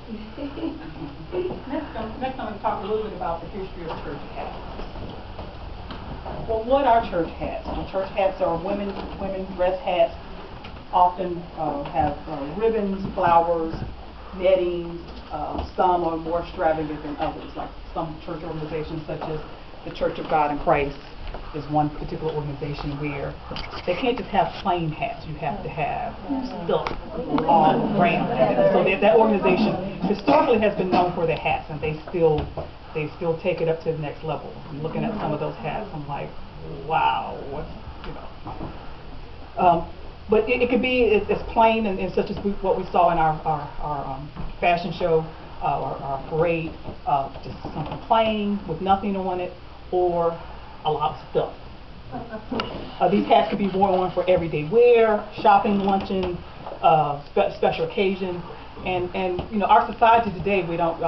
Next, I'm going to talk a little bit about the history of church hats. Well, what are church hats? Well, church hats are women dress hats, often have ribbons, flowers, netting. Some are more extravagant than others, like some church organizations such as the Church of God in Christ is one particular organization where they can't just have plain hats. You have to have stuff all around. So that organization historically has been known for their hats, and they still take it up to the next level. I'm looking at some of those hats, I'm like, wow, what's, you know. But it could be as plain and such as what we saw in our fashion show, our parade, just something plain with nothing on it, or a lot of stuff. These hats could be worn for everyday wear, shopping, luncheon, special occasion, and you know, our society today, we don't,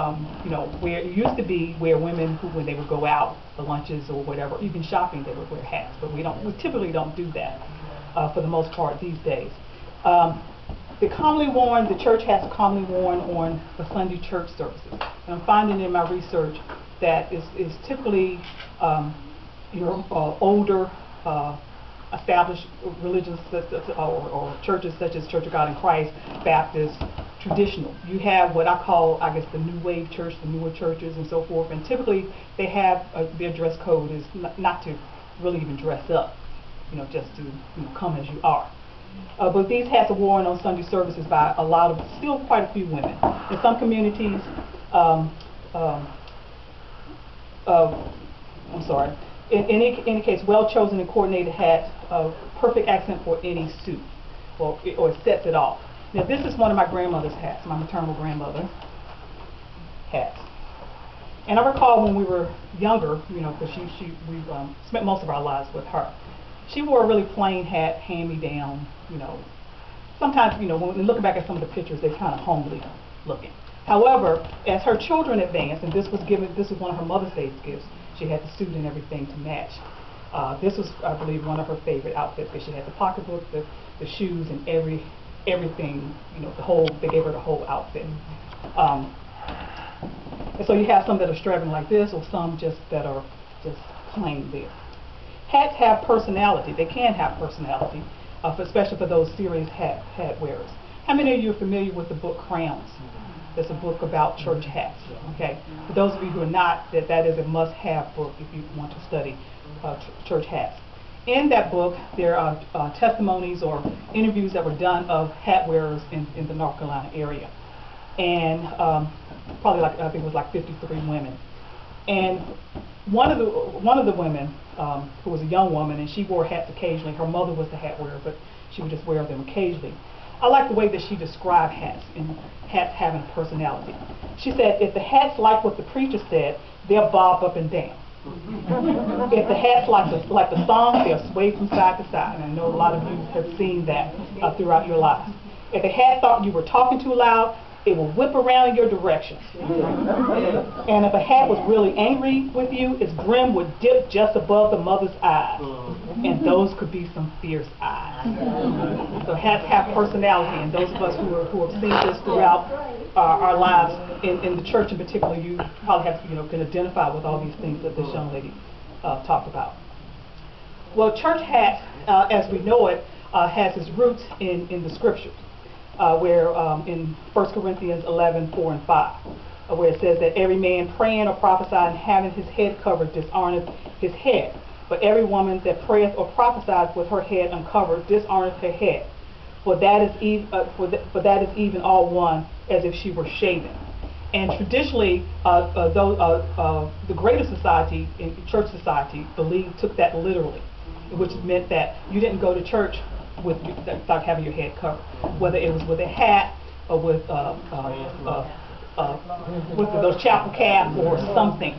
you know, where it used to be where women who, when they would go out for lunches or whatever, even shopping, they would wear hats, but we typically don't do that for the most part these days. The church hats are commonly worn on the Sunday church services, and I'm finding in my research that is typically your older established religions or churches such as Church of God in Christ, Baptist, traditional. You have what I call, I guess, the New Wave church, the newer churches and so forth, and typically they have their dress code is not to really even dress up, you know, just to, you know, come as you are. But these hats are worn on Sunday services by still quite a few women. In some communities, I'm sorry. In any case, well-chosen and coordinated hats, perfect accent for any suit, or it sets it off. Now, this is one of my grandmother's hats, my maternal grandmother's hats. And I recall when we were younger, you know, because we spent most of our lives with her. She wore a really plain hat, hand-me-down, you know. Sometimes, you know, when we look back at some of the pictures, they're kind of homely looking. However, as her children advanced, and this was one of her Mother's Day gifts, she had the suit and everything to match. This was, I believe, one of her favorite outfits, because she had the pocketbook, the shoes, and everything, you know, they gave her the whole outfit. And so you have some that are strapping like this, or some that are just plain there. Hats have personality. They can have personality, especially for those serious hat wearers. How many of you are familiar with the book Crowns? It's a book about church hats. Okay. For those of you who are not, that is a must-have book if you want to study church hats. In that book, there are testimonies or interviews that were done of hat wearers in the North Carolina area, and probably I think it was like 53 women. And one of the women, who was a young woman, and she wore hats occasionally. Her mother was the hat wearer, but she would just wear them occasionally. I like the way that she described hats, and hats having a personality. She said, if the hat's like what the preacher said, they'll bob up and down. If the hat's like the song, they'll sway from side to side. And I know a lot of you have seen that throughout your lives. If the hat thought you were talking too loud, it will whip around in your direction. And if a hat was really angry with you, its brim would dip just above the mother's eyes. And those could be some fierce eyes. So hats have personality, and those of us who have seen this throughout our lives, in the church in particular, you probably have, you know, can identify with all these things that this young lady talked about. Well, church hat, as we know it, has its roots in the scriptures. Where in 1 Corinthians 11:4 and 5, where it says that every man praying or prophesying having his head covered dishonoreth his head, but every woman that prayeth or prophesieth with her head uncovered dishonoreth her head, for that is even all one as if she were shaven. And traditionally, the greater society, in church society, took that literally, which meant that you didn't go to church without having your head covered, whether it was with a hat or with those chapel caps or something.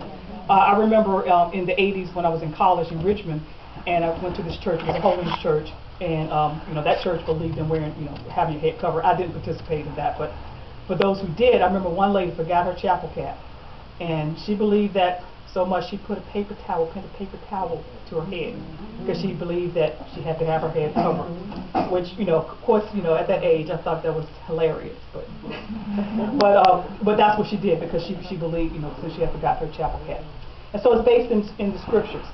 I remember in the 80s when I was in college in Richmond, and I went to this church. It was a holiness church, and you know, that church believed in wearing, you know, having your head covered. I didn't participate in that, but for those who did, I remember one lady forgot her chapel cap, and she believed that so much she put a piece of paper towel to her head because she believed that she had to have her head covered. Which, of course, at that age I thought that was hilarious, but that's what she did because she believed, since she had forgot her chapel hat. And so it's based in the scriptures.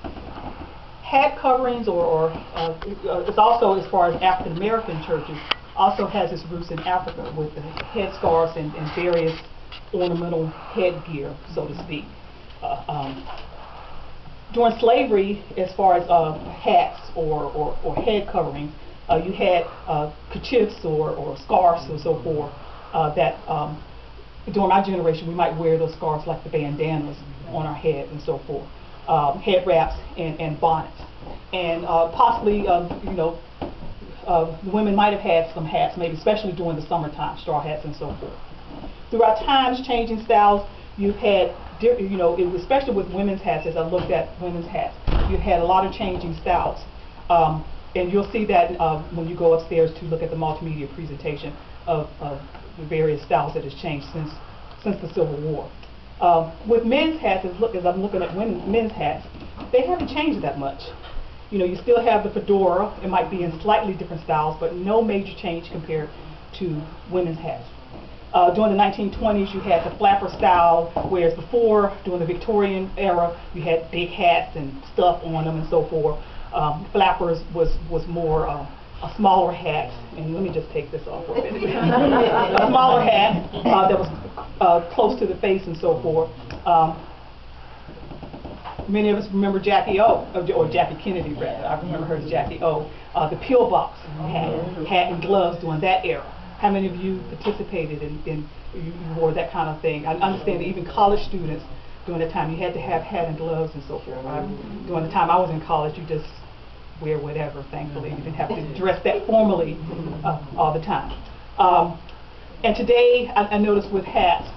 Hat coverings, it's also, as far as African American churches, also has its roots in Africa with the headscarves and various ornamental headgear, so to speak. During slavery, as far as hats or head coverings, you had kerchiefs or scarves or so forth that during my generation we might wear those scarves like the bandanas on our head and so forth, head wraps and bonnets. And possibly, the women might have had some hats, maybe especially during the summertime, straw hats and so forth. Throughout times, changing styles, you've had, especially with women's hats, as I looked at women's hats, you've had a lot of changing styles. And you'll see that when you go upstairs to look at the multimedia presentation of the various styles that has changed since the Civil War. With men's hats, as I'm looking at men's hats, they haven't changed that much. You still have the fedora. It might be in slightly different styles, but no major change compared to women's hats. During the 1920s, you had the flapper style, whereas before, during the Victorian era, you had big hats and stuff on them and so forth. Flappers was more a smaller hat, and let me just take this off for a minute. A smaller hat that was close to the face and so forth. Many of us remember Jackie O, or Jackie Kennedy rather. I remember her as Jackie O. The pillbox hat and gloves during that era. How many of you participated in you wore that kind of thing? I understand that even college students during that time, you had to have hat and gloves and so forth. During the time I was in college, you just wear whatever, thankfully. You didn't have to dress that formally all the time. And today, I noticed with hats,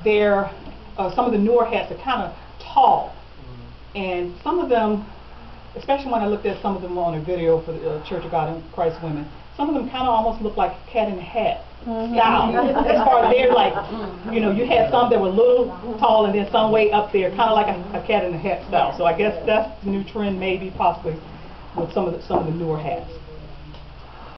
some of the newer hats are kind of tall. And some of them, especially when I looked at some of them on a video for the Church of God in Christ Women, some of them kind of almost look like cat in the hat style. As far as they're like, you had some that were a little tall and then some way up there, kind of like a cat in the hat style. So I guess that's the new trend, maybe, possibly, with some of the newer hats.